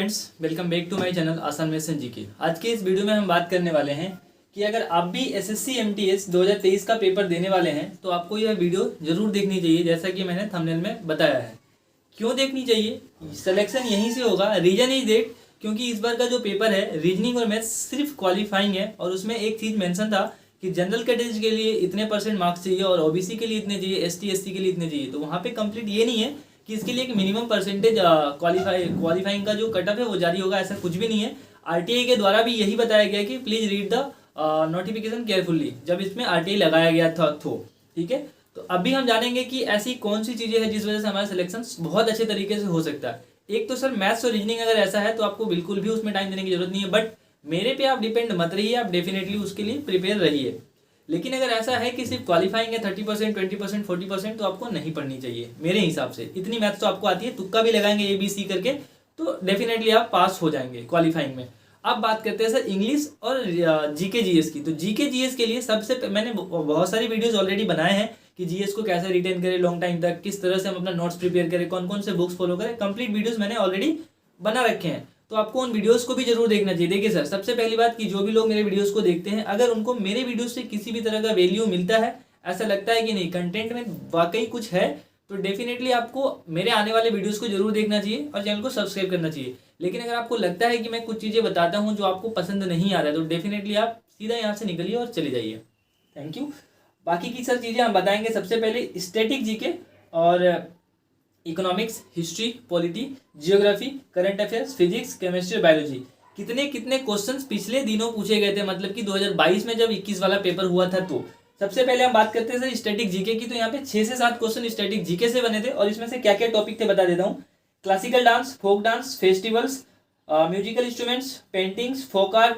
Friends, welcome back to my channel आसान maths GK. आज के इस वीडियो में हम बात करने वाले हैं कि अगर आप भी एसएससी एमटीएस 2023 का पेपर देने वाले हैं तो आपको यह वीडियो जरूर देखनी चाहिए, जैसा कि मैंने थंबनेल में बताया है। क्यों देखनी चाहिए? सिलेक्शन यहीं से होगा। रीजन इज दैट क्योंकि इस बार का जो पेपर है रीजनिंग और मैथ्स सिर्फ क्वालिफाइंग है, और उसमें एक चीज़ मेंशन था कि जनरल कैटेगरी के लिए इतने % मार्क्स चाहिए और ओबीसी के लिए इतने चाहिए, एसटी एससी के लिए इतने चाहिए। तो वहाँ पे कंप्लीट ये नहीं है कि इसके लिए एक मिनिमम परसेंटेज क्वालिफाइंग का जो कटअप है वो जारी होगा, ऐसा कुछ भी नहीं है। आरटीआई के द्वारा भी यही बताया गया कि please read the notification carefully, जब इसमें आरटीआई लगाया गया था तो ठीक है। तो अभी हम जानेंगे कि ऐसी कौन सी चीज़ें हैं जिस वजह से हमारा सिलेक्शन बहुत अच्छे तरीके से हो सकता है। एक तो सर मैथ्स और रीजनिंग अगर ऐसा है तो आपको बिल्कुल भी उसमें टाइम देने की जरूरत नहीं है, बट मेरे पे आप डिपेंड मत रहिए, आप डेफिनेटली उसके लिए प्रिपेयर रहिए। लेकिन अगर ऐसा है कि सिर्फ क्वालिफाइंग है 30%, 20%, 40%, तो आपको नहीं पढ़नी चाहिए मेरे हिसाब से। इतनी मैथ्स तो आपको आती है, तुक्का भी लगाएंगे ABC करके तो डेफिनेटली आप पास हो जाएंगे क्वालिफाइंग में। अब बात करते हैं सर इंग्लिश और जीके जीएस की। तो जीके जीएस के लिए सबसे मैंने बहुत सारी वीडियोस ऑलरेडी बनाए हैं कि जीएस को कैसे रिटेन करें लॉन्ग टाइम तक, किस तरह से हम अपना नोट्स प्रिपेयर करें, कौन कौन से बुक्स फॉलो करें। कंप्लीट वीडियोस मैंने ऑलरेडी बना रखे हैं, तो आपको उन वीडियोस को भी जरूर देखना चाहिए। देखिए सर, सबसे पहली बात कि जो भी लोग मेरे वीडियोस को देखते हैं, अगर उनको मेरे वीडियोस से किसी भी तरह का वैल्यू मिलता है, ऐसा लगता है कि नहीं कंटेंट में वाकई कुछ है, तो डेफिनेटली आपको मेरे आने वाले वीडियोस को जरूर देखना चाहिए और चैनल को सब्सक्राइब करना चाहिए। लेकिन अगर आपको लगता है कि मैं कुछ चीज़ें बताता हूँ जो आपको पसंद नहीं आ रहा है, तो डेफिनेटली आप सीधा यहाँ से निकलिए और चले जाइए। Thank you. बाकी की सर चीज़ें हम बताएंगे। सबसे पहले स्टैटिक जीके और economics, history, polity, geography, current affairs, physics, chemistry और बायोलॉजी। कितने कितने क्वेश्चंस पिछले दिनों पूछे गए थे, मतलब कि 2022 में जब 21 वाला पेपर हुआ था। तो सबसे पहले हम बात करते हैं सर स्टैटिक जीके की। तो यहाँ पे 6 से 7 क्वेश्चन स्टैटिक जीके से बने थे, और इसमें से क्या क्या टॉपिक थे बता देता हूँ। Classical dance, folk dance, festivals, musical instruments, paintings, folk art,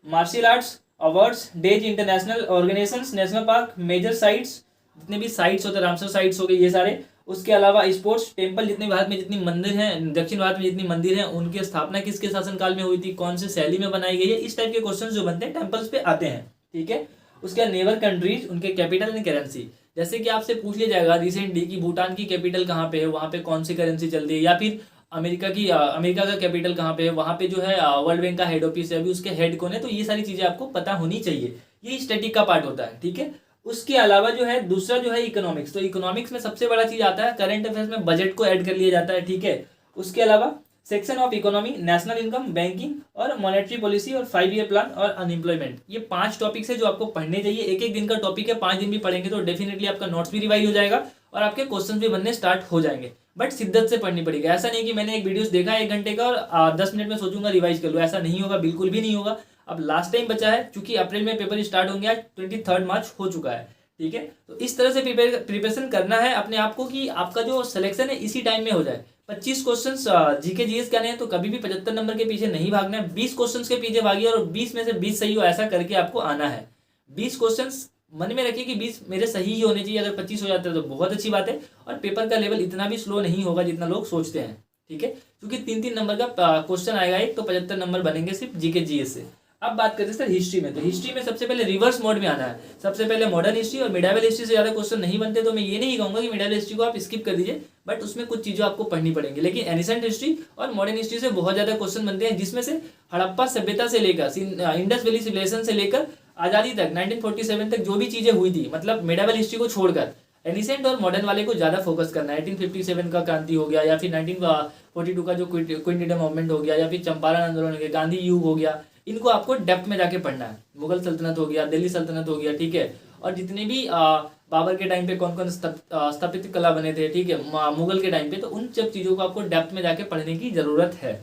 martial arts, awards, days, international organisations, national park, major sites, जितने भी साइट्स होते हैं, रामसर साइट्स हो गए ये सारे। उसके अलावा स्पोर्ट्स, टेम्पल, जितने भारत में जितनी मंदिर हैं, दक्षिण भारत में जितनी मंदिर हैं, उनकी स्थापना किसके शासनकाल में हुई थी, कौन से शैली में बनाई गई है। इस टाइप के क्वेश्चन जो बनते हैं टेम्पल्स पे आते हैं, ठीक है। उसके बाद नेबर कंट्रीज, उनके कैपिटल एंड करेंसी। जैसे कि आपसे पूछ लिया जाएगा रिसेंटली कि भूटान की कैपिटल कहाँ पे है, वहाँ पे कौन सी करेंसी चलती है, या फिर अमेरिका का कैपिटल कहाँ पे है, वहाँ पे जो है वर्ल्ड बैंक का हेड ऑफिस है, अभी उसके हेड कौन है। तो ये सारी चीजें आपको पता होनी चाहिए, ये स्टैटिक का पार्ट होता है, ठीक है। उसके अलावा जो है दूसरा जो है इकोनॉमिक्स। तो इकोनॉमिक्स में सबसे बड़ा चीज आता है करंट अफेयर्स में बजट को ऐड कर लिया जाता है, ठीक है। उसके अलावा section of economy, national income, banking और मॉनेटरी पॉलिसी और 5 ईयर प्लान और अनएम्प्लॉयमेंट। ये 5 टॉपिक्स है जो आपको पढ़ने चाहिए। एक एक दिन का टॉपिक है, 5 दिन भी पढ़ेंगे तो डेफिनेटली आपका नोट्स भी रिवाइज हो जाएगा और आपके क्वेश्चन भी बनने स्टार्ट हो जाएंगे। बट शिद्दत से पढ़नी पड़ेगी। ऐसा नहीं कि मैंने एक वीडियोस देखा 1 घंटे का और 10 मिनट में सोचूंगा रिवाइज कर लो, ऐसा नहीं होगा, बिल्कुल भी नहीं होगा। अब लास्ट टाइम बचा है, क्योंकि अप्रैल में पेपर स्टार्ट होंगे, आज 23 मार्च हो चुका है, ठीक है। तो इस तरह से प्रिपरेशन करना है अपने आप को कि आपका जो सिलेक्शन है इसी टाइम में हो जाए। 25 क्वेश्चंस जीके जीएस के आने हैं, तो कभी भी 75 नंबर के पीछे नहीं भागना है। 20 क्वेश्चंस के पीछे भागिए और 20 में से 20 सही हो, ऐसा करके आपको आना है। 20 क्वेश्चंस मन में रखिए कि 20 मेरे सही ही होने चाहिए। अगर 25 हो जाता है तो बहुत अच्छी बात है, और पेपर का लेवल इतना भी स्लो नहीं होगा जितना लोग सोचते हैं, ठीक है। क्योंकि 3-3 नंबर का क्वेश्चन आएगा एक, तो 75 नंबर बनेंगे सिर्फ जीके जीएस से। अब बात करते हैं सर हिस्ट्री में। तो हिस्ट्री में सबसे पहले रिवर्स मोड में आना है। सबसे पहले मॉडर्न हिस्ट्री और मिडाइवल हिस्ट्री से ज्यादा क्वेश्चन नहीं बनते, तो मैं ये नहीं कहूंगा कि मिडाइवल हिस्ट्री को आप स्किप कर दीजिए, बट उसमें कुछ चीजें आपको पढ़नी पड़ेंगी। लेकिन एनिसेंट हिस्ट्री और मॉडर्न हिस्ट्री से बहुत ज्यादा क्वेश्चन बनते हैं, जिसमें से हड़प्पा सभ्यता से लेकर इंडस वैली सिविलाइजेशन से लेकर आजादी तक 1947 तक जो भी चीजें हुई थी, मतलब मिडाइवल हिस्ट्री को छोड़कर एनिसेंट और मॉडर्न वाले को ज्यादा फोकस करना है। 1857 का क्रांति हो गया, या फिर 1942 का जो क्विट इंडिया मूवमेंट हो गया, या फिर चंपारण आंदोलन हो गया, गांधी युग हो गया, इनको आपको डेप्थ में जाके पढ़ना है। मुगल सल्तनत हो गया, दिल्ली सल्तनत हो गया, ठीक है। और जितने भी बाबर के टाइम पे कौन कौन स्थापित कला बने थे, ठीक है, मुगल के टाइम पे, तो उन सब चीजों को आपको डेप्थ में जाके पढ़ने की जरूरत है।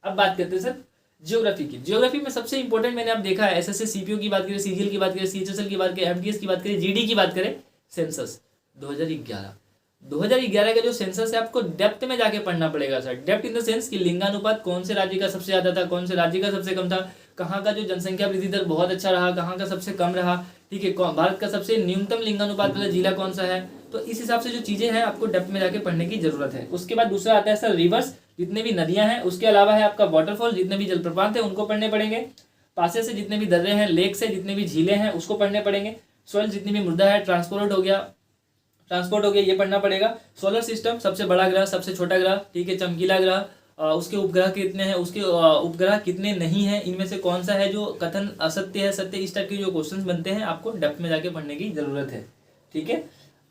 अब बात करते हैं सर जियोग्राफी की। जियोग्राफी में सबसे इंपॉर्टेंट मैंने आप देखा है, एसएससी सीपीओ की बात करें, सीजीएल की बात करें, सीएचएसएल की बात करें, एमटीएस की बात करें, जीडी की बात करें, सेंसस 2011 का जो सेंसस है आपको डेप्थ में जाके पढ़ना पड़ेगा sir. Depth in the sense कि लिंगानुपात कौन से राज्य का सबसे ज्यादा था, कौन से राज्य का सबसे कम था, कहाँ का जो जनसंख्या वृद्धि दर बहुत अच्छा रहा, कहाँ का सबसे कम रहा, ठीक है, भारत का सबसे न्यूनतम लिंगानुपात वाला जिला कौन सा है। तो इस हिसाब से जो चीजें हैं आपको डेप्थ में जाके पढ़ने की जरूरत है। उसके बाद दूसरा आता है सर रिवर्स, जितने भी नदियां हैं। उसके अलावा है आपका वाटरफॉल, जितने भी जलप्रपात हैं उनको पढ़ने पड़ेंगे। पासे से जितने भी दर्रे हैं, लेक से जितने भी झीलें हैं उसको पढ़ने पड़ेंगे। सॉइल, जितनी भी मृदा है, ट्रांसपोर्ट हो गया, ये पढ़ना पड़ेगा। सोलर सिस्टम, सबसे बड़ा ग्रह, सबसे छोटा ग्रह, ठीक है, चमकीला ग्रह, उसके उपग्रह कितने हैं, उसके उपग्रह कितने नहीं हैं, इनमें से कौन सा है जो कथन असत्य है, सत्य, इस टाइप के जो क्वेश्चंस बनते हैं आपको डेप्थ में जाके पढ़ने की जरूरत है। ठीक है।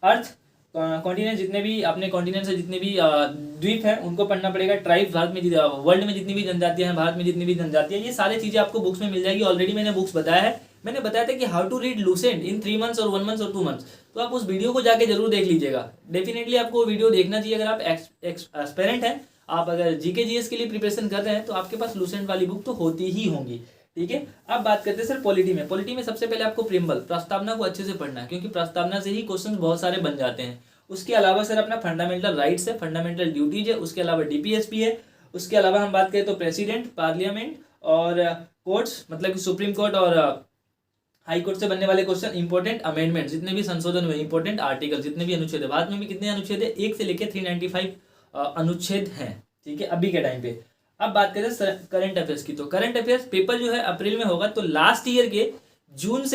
अर्थ कॉन्टिनेंट, जितने भी अपने कॉन्टिनेंट से जितने भी द्वीप हैं उनको पढ़ना पड़ेगा। ट्राइब, भारत में वर्ल्ड में जितनी भी जनजातियां हैं, भारत में जितनी भी जनजातियां, ये सारी चीजें आपको बुक्स में मिल जाएगी। ऑलरेडी मैंने बुक्स बताया है, मैंने बताया था कि how to read Lucent in 3 months और 1 मंथ और 2 मंथ्स, तो आप उस वीडियो को जाके जरूर देख लीजिएगा। डेफिनेटली आपको वीडियो देखना चाहिए। अगर आप एस्पेरेंट हैं, आप अगर जीके जीएस के लिए प्रिपरेशन कर रहे हैं, तो आपके पास लूसेंट वाली बुक तो होती ही होंगी। ठीक है। अब बात करते हैं सर पॉलिटी में। पॉलिटी में सबसे पहले आपको प्रीएम्बल, प्रस्तावना को अच्छे से पढ़ना है, क्योंकि प्रस्तावना से ही क्वेश्चन बहुत सारे बन जाते हैं। उसके अलावा सर अपना फंडामेंटल राइट्स है, फंडामेंटल ड्यूटीज है, उसके अलावा डीपीएसपी है, उसके अलावा हम बात करें तो प्रेसिडेंट, पार्लियामेंट और कोर्ट्स, मतलब कि सुप्रीम कोर्ट और हाई कोर्ट से बनने वाले क्वेश्चन, इंपॉर्टेंट अमेंडमेंट, जितने भी संशोधन हुए, इंपॉर्टेंट आर्टिकल, जितने भी अनुच्छेद है। भारत में भी कितने अनुच्छेद है, 1 से लेकर 395 अनुच्छेद हैं। ठीक है, अभी के टाइम पे। अब बात करें करंट अफेयर्स की, तो करंट अफेयर्स पेपर जो है अप्रैल में होगा, तो लास्ट ईयर के जून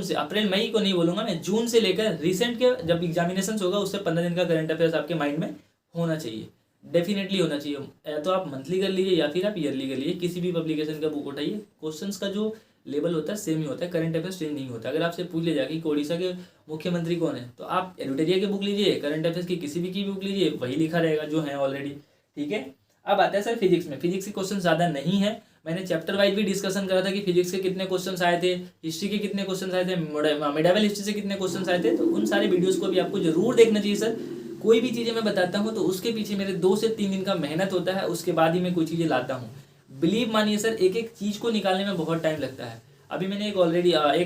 से अप्रैल मई को नहीं बोलूंगा मैं, जून से लेकर रिसेंट के जब एग्जामिनेशन होगा उससे 15 दिन का करंट अफेयर्स आपके माइंड में होना चाहिए, डेफिनेटली होना चाहिए। या तो आप मंथली कर लीजिए या फिर आप ईयरली कर लीजिए, किसी भी पब्लिकेशन का बुक उठाइए। क्वेश्चंस का जो लेवल होता है सेम ही होता है, करंट अफेयर्स चेंज नहीं होता। अगर आपसे पूछ लिया जाए कि ओडिशा के मुख्यमंत्री कौन है, तो आप एडुटेरिया की बुक लीजिए, करंट अफेयर्स की किसी भी की बुक लीजिए, वही लिखा रहेगा जो है ऑलरेडी। ठीक है। अब आता है सर फिजिक्स में। फिजिक्स के क्वेश्चन ज़्यादा नहीं है, मैंने चैप्टर वाइज भी डिस्कशन करा था कि फिजिक्स के कितने क्वेश्चन आए थे, हिस्ट्री के कितने क्वेश्चन आए थे, मिडावल हिस्ट्री से कितने क्वेश्चन आए थे, तो उन सारे वीडियोस को भी आपको जरूर देखना चाहिए सर। कोई भी चीज़ें मैं बताता हूँ तो उसके पीछे मेरे 2 से 3 दिन का मेहनत होता है, उसके बाद ही मैं कोई चीज़ें लाता हूँ। बिलीव मानिए सर, एक एक चीज़ को निकालने में बहुत टाइम लगता है। अभी मैंने एक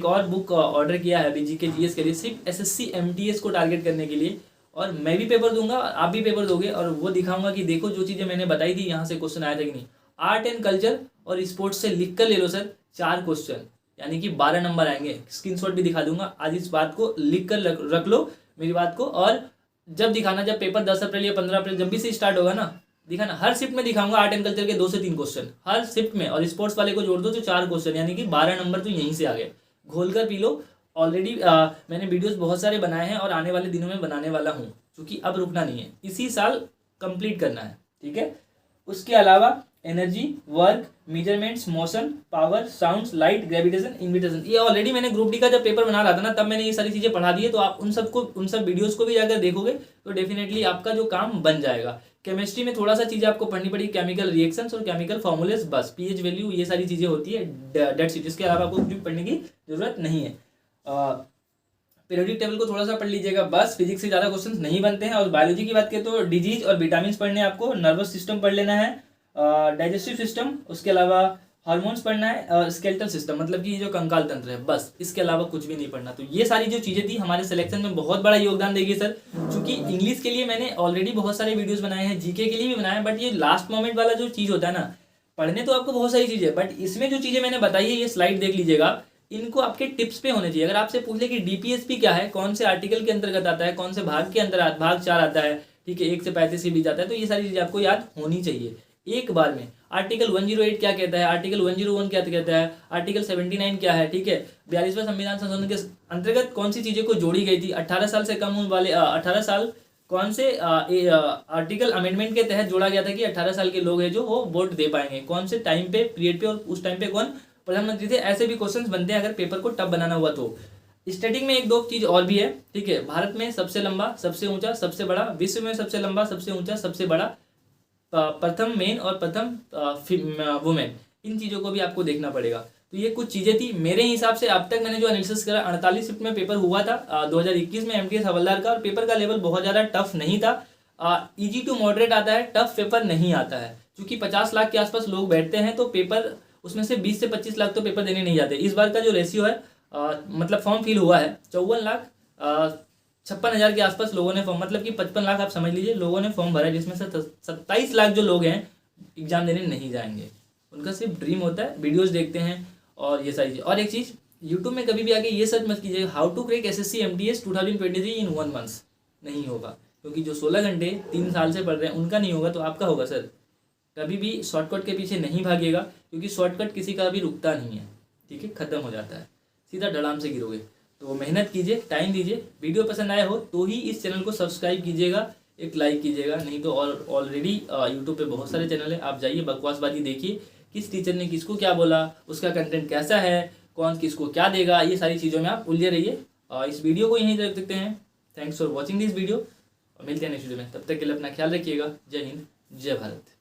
और बुक ऑर्डर किया है अभी जीके जीएस के लिए, सिर्फ एसएससी एमटीएस को टारगेट करने के लिए, और मैं भी पेपर दूंगा, आप भी पेपर दोगे, और वो दिखाऊंगा कि देखो जो चीज़ें मैंने बताई थी यहाँ से क्वेश्चन आया था कि नहीं। आर्ट एंड कल्चर और स्पोर्ट्स से लिख कर ले लो सर 4 क्वेश्चन, यानी कि 12 नंबर आएंगे। स्क्रीनशॉट भी दिखा दूंगा, आज इस बात को लिख कर रख लो मेरी बात को, और जब दिखाना, जब पेपर 10 अप्रैल या 15 अप्रैल जब भी से स्टार्ट होगा ना, दिखाना, हर शिफ्ट में दिखाऊंगा आर्ट एंड कल्चर के 2 से 3 क्वेश्चन हर शिफ्ट में, और स्पोर्ट्स वाले को जोड़ दो तो 4 क्वेश्चन, यानी कि 12 नंबर तो यहीं से आ गए। घोल कर पी लो। ऑलरेडी मैंने वीडियोस बहुत सारे बनाए हैं और आने वाले दिनों में बनाने वाला हूँ, क्योंकि अब रुकना नहीं है, इसी साल कंप्लीट करना है। ठीक है। उसके अलावा energy, work, measurements, motion, power, sounds, light, gravitation, invitation, ये ऑलरेडी मैंने ग्रुप डी का जब पेपर बना रहा था ना, तब मैंने ये सारी चीज़ें पढ़ा दी है। तो आप उन सब वीडियोस को भी जाकर देखोगे तो डेफिनेटली आपका जो काम बन जाएगा। केमिस्ट्री में थोड़ा सा चीज़ें आपको पढ़नी पड़ेगी, केमिकल रिएक्शंस और केमिकल फॉर्मूलेस, बस पीएच वैल्यू, ये सारी चीज़ें होती है, डेट्स इट। इसके अलावा आपको कुछ भी पढ़ने की जरूरत नहीं है। पीरियोडिक टेबल को थोड़ा सा पढ़ लीजिएगा बस, फिजिक्स से ज़्यादा क्वेश्चंस नहीं बनते हैं। और बायोलॉजी की बात करें तो डिजीज और विटामिन पढ़ने हैं आपको, नर्वस सिस्टम पढ़ लेना है, डाइजेस्टिव सिस्टम, उसके अलावा हार्मोन्स पढ़ना है, स्केलेटल सिस्टम, मतलब कि ये जो कंकाल तंत्र है, बस इसके अलावा कुछ भी नहीं पढ़ना। तो ये सारी जो चीज़ें थी हमारे सिलेक्शन में बहुत बड़ा योगदान देगी सर, क्योंकि इंग्लिश के लिए मैंने ऑलरेडी बहुत सारे वीडियोस बनाए हैं, जीके के लिए भी बनाए हैं, बट ये लास्ट मोमेंट वाला जो चीज़ होता है ना, पढ़ने तो आपको बहुत सारी चीज़ें, बट इसमें जो चीज़ें मैंने बताई है, ये स्लाइड देख लीजिएगा, इनको आपके टिप्स पे होने चाहिए। अगर आपसे पूछ ले कि डीपीएसपी क्या है, कौन से आर्टिकल के अंतर्गत आता है, कौन से भाग के अंदर भाग 4 आता है, ठीक है, 1 से 35 के बीच आता है, तो ये सारी चीज़ें आपको याद होनी चाहिए एक बार में। आर्टिकल 108 क्या कहता है, आर्टिकल 101 क्या कहता है, आर्टिकल 79 क्या है, ठीक है, 42वां संविधान संशोधन के अंतर्गत कौन सी चीज़ें को जोड़ी गई थी, 18 साल से कम उम्र वाले 18 साल कौन से आर्टिकल अमेंडमेंट के तहत जोड़ा गया था कि 18 साल के लोग हैं जो वो वोट दे पाएंगे, कौन से टाइम पे, पीरियड पे, और उस टाइम पे कौन प्रधानमंत्री थे। ऐसे भी क्वेश्चंस बनते हैं अगर पेपर को टफ बनाना हुआ तो। स्टैटिक में 1-2 चीज़ और भी है, ठीक है, भारत में सबसे लंबा, सबसे ऊंचा, सबसे बड़ा, विश्व में सबसे लंबा, सबसे ऊंचा, सबसे बड़ा, प्रथम मेन और प्रथम वुमेन, इन चीज़ों को भी आपको देखना पड़ेगा। तो ये कुछ चीज़ें थी मेरे हिसाब से। अब तक मैंने जो एनालिसिस करा, 48 शिफ्ट में पेपर हुआ था 2021 में एमटीएस हवलदार का, और पेपर का लेवल बहुत ज़्यादा टफ नहीं था, इजी टू मॉडरेट आता है, टफ पेपर नहीं आता है, क्योंकि 50 लाख के आसपास लोग बैठते हैं, तो पेपर उसमें से 20 से 25 लाख तो पेपर देने नहीं जाते। इस बार का जो रेशियो है, मतलब फॉर्म फिल हुआ है 54,56,000 के आसपास लोगों ने फॉर्म, मतलब कि 55 लाख आप समझ लीजिए लोगों ने फॉर्म भरा है, जिसमें से 27 लाख जो लोग हैं एग्जाम देने नहीं जाएंगे। उनका सिर्फ ड्रीम होता है, वीडियोस देखते हैं और ये सारी चीज़। और एक चीज़, यूट्यूब में कभी भी आके ये सर्च मत कीजिए how to crack SSC MTS 2023 in 1 month, नहीं होगा, क्योंकि जो 16 घंटे 3 साल से पढ़ रहे हैं उनका नहीं होगा तो आपका होगा सर। कभी भी शॉर्टकट के पीछे नहीं भागिएगा, क्योंकि शॉर्टकट किसी का भी रुकता नहीं है, ठीक है, खत्म हो जाता है, सीधा धड़ाम से गिरोगे। तो मेहनत कीजिए, टाइम दीजिए। वीडियो पसंद आया हो तो ही इस चैनल को सब्सक्राइब कीजिएगा, एक लाइक कीजिएगा, नहीं तो और ऑलरेडी यूट्यूब पे बहुत सारे चैनल है, आप जाइए बकवासबाजी देखिए, किस टीचर ने किसको क्या बोला, उसका कंटेंट कैसा है, कौन किसको क्या देगा, ये सारी चीज़ों में आप उलझे रहिए। इस वीडियो को यहीं रख सकते हैं। Thanks for watching this video, और मिलते हैं नेक्स्ट वीडियो में। तब तक के लिए अपना ख्याल रखिएगा। जय हिंद, जय भारत।